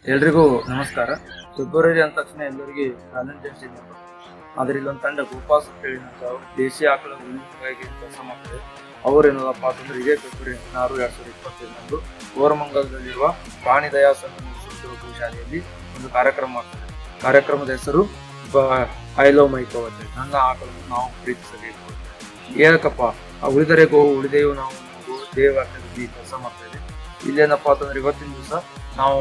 ಎಲ್ರಿಗೂ ನಮಸ್ಕಾರ. ಫೆಬ್ರವರಿ ಅಂದ ತಕ್ಷಣ ಎಲ್ಲರಿಗೆ ವ್ಯಾಲೆಂಟೈನ್ಸ್ ಡೇ. ಆದ್ರೆ ಇಲ್ಲೊಂದು ತಂಡ ಗೋಪಾಸ್ ಅಂತ ಹೇಳಿ ನಾವು ದೇಶಿ ಆಕಳ ಉಳಿಗಾಗಿ ಕೆಲಸ ಮಾಡ್ತಾರೆ. ಅವ್ರೇನದಪ್ಪ ಅಂತಂದ್ರೆ ಇದೇ ಫೆಬ್ರವರಿ 16, 2025 ಕೋರಮಂಗಲದಲ್ಲಿರುವ ಪ್ರಾಣಿ ದಯಾ ಸಂಘ ಶಾಲೆಯಲ್ಲಿ ಒಂದು ಕಾರ್ಯಕ್ರಮ ಮಾಡ್ತಾರೆ. ಕಾರ್ಯಕ್ರಮದ ಹೆಸರು ಐ ಲವ್ ಮೈ ಕೋ ಅಂತ. ನನ್ನ ಆಕಳನ್ನು ನಾವು ಪ್ರೀತಿಸಬೇಕು. ಏನಕ್ಕಪ್ಪ ಉಳಿದರೆ ಗೋವು ಉಳಿದೆಯು ನಾವು ದೇವ ಕೆಲಸ ಮಾಡ್ತಾ ಇದ್ದೀವಿ. ಇಲ್ಲೇನಪ್ಪಾ ಅಂತಂದ್ರೆ ಇವತ್ತಿನ ದಿವಸ ನಾವು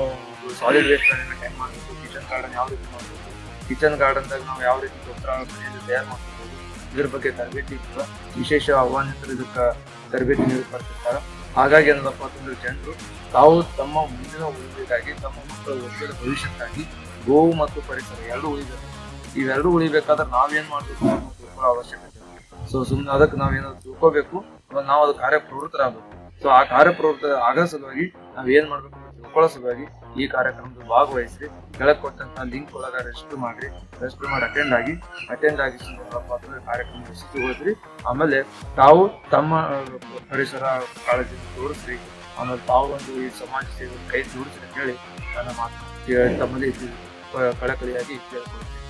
ಸಾಲಿಡ್ ವೇಸ್ಟ್ ಮ್ಯಾನೇಜ್ಮೆಂಟ್ ಹೆಂಗ್ ಮಾಡಬೇಕು, ಕಿಚನ್ ಗಾರ್ಡನ್ ಯಾವ ರೀತಿ ಮಾಡಬೇಕು, ಕಿಚನ್ ಗಾರ್ಡನ್ದಾಗ ನಾವು ಯಾವ ರೀತಿ ಗೊಬ್ಬರ ಮನೆಯಲ್ಲಿ ತಯಾರು ಮಾಡ್ಕೋಬಹುದು, ಇದ್ರ ಬಗ್ಗೆ ತರಬೇತಿ ಕೂಡ ವಿಶೇಷ ಆಹ್ವಾನಿತರು ಇದಕ್ಕೆ ತರಬೇತಿ ನೀಡ್ತಿರ್ತಾರೆ. ಹಾಗಾಗಿ ಏನದಪ್ಪ ಅಂತಂದ್ರೆ ಜನರು ತಾವು ತಮ್ಮ ಮುಂದಿನ ಉಳಿವಿಗಾಗಿ, ತಮ್ಮ ಮಕ್ಕಳ ವರ್ಷದ ಭವಿಷ್ಯಕ್ಕಾಗಿ ಗೋವು ಮತ್ತು ಪರಿಸರ ಎರಡು ಉಳಿಬೇಕು. ಇವೆರಡು ಉಳಿಬೇಕಾದ್ರೆ ನಾವೇನ್ ಮಾಡ್ಬೇಕು ಅನ್ನೋದು ತಿಳ್ಕೊಳ್ಳೋ ಅವಶ್ಯಕತೆ. ಸೊ ಸುಮ್ಮನೆ ಅದಕ್ಕೆ ನಾವೇನಾದ್ರು ತಿಳ್ಕೋಬೇಕು, ನಾವು ಅದು ಕಾರ್ಯಪ್ರವೃತ್ತರಾಗಬೇಕು. ಸೊ ಆ ಕಾರ್ಯಪ್ರವೃತ್ತ ಆಗೋ ಸಲುವಾಗಿ ನಾವ್ ಏನ್ ಮಾಡ್ಬೇಕು ತಿಳ್ಕೊಳ್ಳೋ ಸಲುವಾಗಿ ಈ ಕಾರ್ಯಕ್ರಮದಲ್ಲಿ ಭಾಗವಹಿಸ್ರಿ. ಕೆಳಗೆ ಕೊಟ್ಟಂತ ಲಿಂಕ್ ಒಳಗ ರೆಜಿಸ್ಟರ್ ಮಾಡಿ ಅಟೆಂಡ್ ಆಗಿ ಕಾರ್ಯಕ್ರಮ ಯಶಸ್ವಿಗೊಳಿಸ್ರಿ. ಆಮೇಲೆ ತಾವು ತಮ್ಮ ಪರಿಸರ ಕಾಳಜಿ ತೋರಿಸ್ರಿ. ಆಮೇಲೆ ತಾವು ಒಂದು ಈ ಸಮಾಜ ಸೇವೆ ಕೈ ಜೋಡಿಸ್ರಿ ಅಂತ ಹೇಳಿ ನನ್ನ ಮಾತು ತಮ್ಮಲ್ಲಿ ಕಳಕಳಿಯಾಗಿ ಕೇಳ್ಕೊಳ್ತೀನಿ.